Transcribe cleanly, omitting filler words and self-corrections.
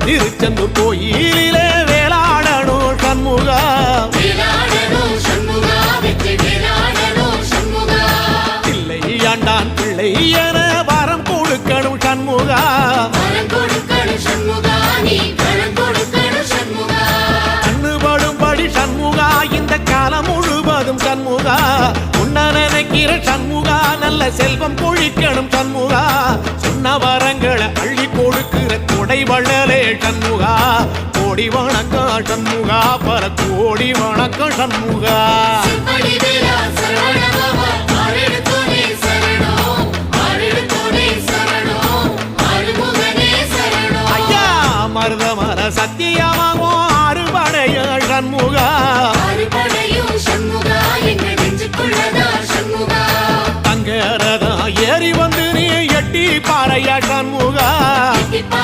திருச்செந்தூர் கோயிலிலே வேளாடணும் சண்முகா பிள்ளை ஆண்டான் பிள்ளை என வரம் கொடுக்கணும் சண்முகா கண்ணுபடும்படி சண்முகா இந்த காலம் முழுவதும் சண்முகா உன்ன நினைக்கிற சண்முகா நல்ல செல்வம் பொழிக்கணும் சண்முகா சொன்ன வரங்களை அள்ளி கொடுக்கிற கொடை வள்ளலே சண்முகா கோடி வணக்கம் சண்முகா பல கோடி வணக்கம் சண்முகா ஐயா மருதமர சத்தியமாகும் அறுபடைய சண்முகா